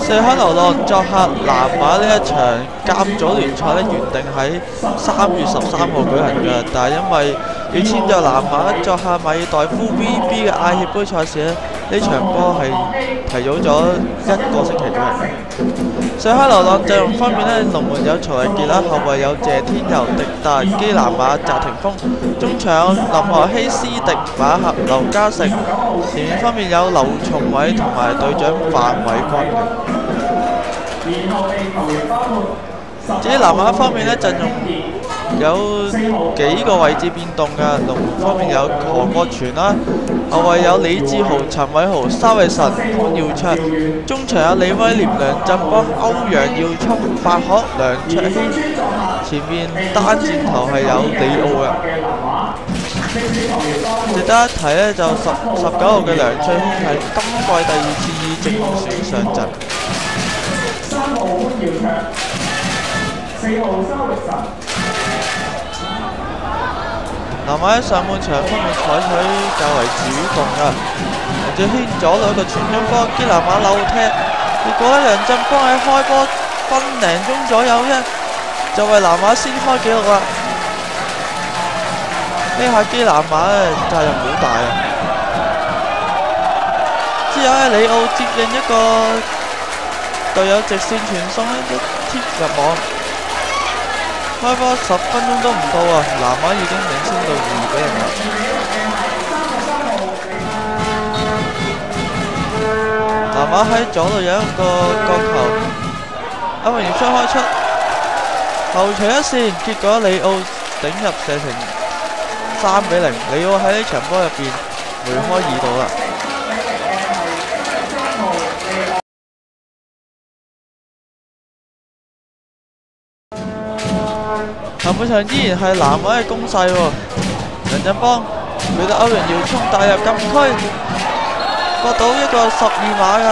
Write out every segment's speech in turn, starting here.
四海流浪作客南馬呢一場甲組聯賽原定喺3月13號舉行嘅，但係因為要遷就南馬作客馬爾代夫 VB 嘅亞協杯賽事呢場波係提早咗1個星期舉行。四海流浪陣容方面龍門有曹維傑啦，後衞有謝天佑、迪達、基南馬、澤廷鋒，中場有林荷希、斯迪、馬合、劉嘉誠，前面方面有劉松偉同埋隊長范偉軍嘅。至於南馬方面陣容有幾個位置變動嘅，龍門方面有何國全啦，後衞有李志豪、陳偉豪、沙維臣、潘耀卓，中場有李威廉、梁振邦、歐陽耀聰、白可、梁卓希，前面單箭頭係有李奧嘅。值得一提就19號嘅梁翠空係今季第2次以正選上陣。3號潘耀卓，4號沙維臣。南馬喺上半場方面採取較為主動嘅，梁振軒左路一個傳中波，基南馬漏踢，結果梁振邦喺開波分零鐘左右就為南馬先開紀錄啦。呢下基南馬責任好大啊！之後李奧接應一個隊友直線傳送一貼入網。開波10分鐘都唔到南馬已經領先到2-0啦。南馬喺左度有一個角球，歐文業將開出，後隨一線，結果李奧頂入射成3-0。李奧喺呢場波入邊梅開2度啦。下半場依然係南馬嘅攻勢梁振邦俾到歐陽耀聰帶入禁區，博到一個12碼嘅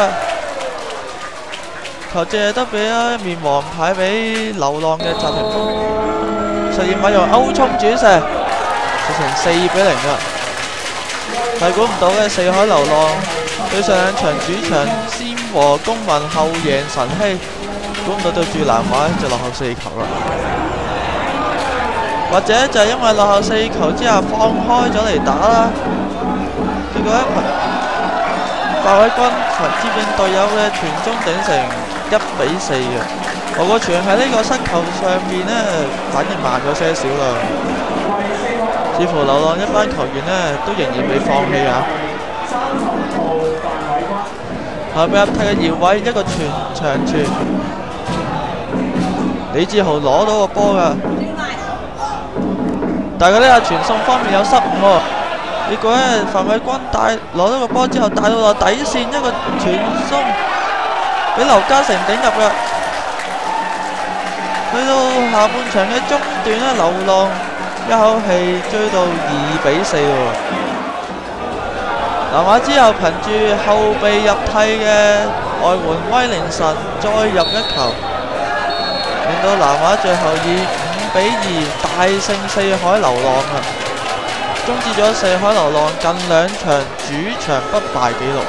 球，借得俾一面黃牌俾流浪嘅澤廷鋒，12碼用歐聰轉射，射成4-0啦。但估唔到嘅四海流浪對上兩場主場先和公民後贏晨曦，估唔到對住南馬就落後4球啦。或者就係因為落後4球之下放開咗嚟打啦，結果范偉軍接應隊友嘅傳中頂成1-4嘅。何國全喺呢個失球上面反應慢咗些少啦，似乎流浪一班球員都仍然未放棄啊。後備入替嘅姚偉一個長傳，李志豪攞到個波㗎。但係呢下傳送方面有失誤結果范偉軍攞到個波之後帶到落底線，一個傳送俾劉嘉誠頂入嘅。去到下半場嘅中段流浪一口氣追到2-4喎。南馬之後憑住後備入替嘅外援威靈臣再入一球，令到南馬最後以5-2大勝四海流浪終止咗四海流浪近2場主場不敗紀錄。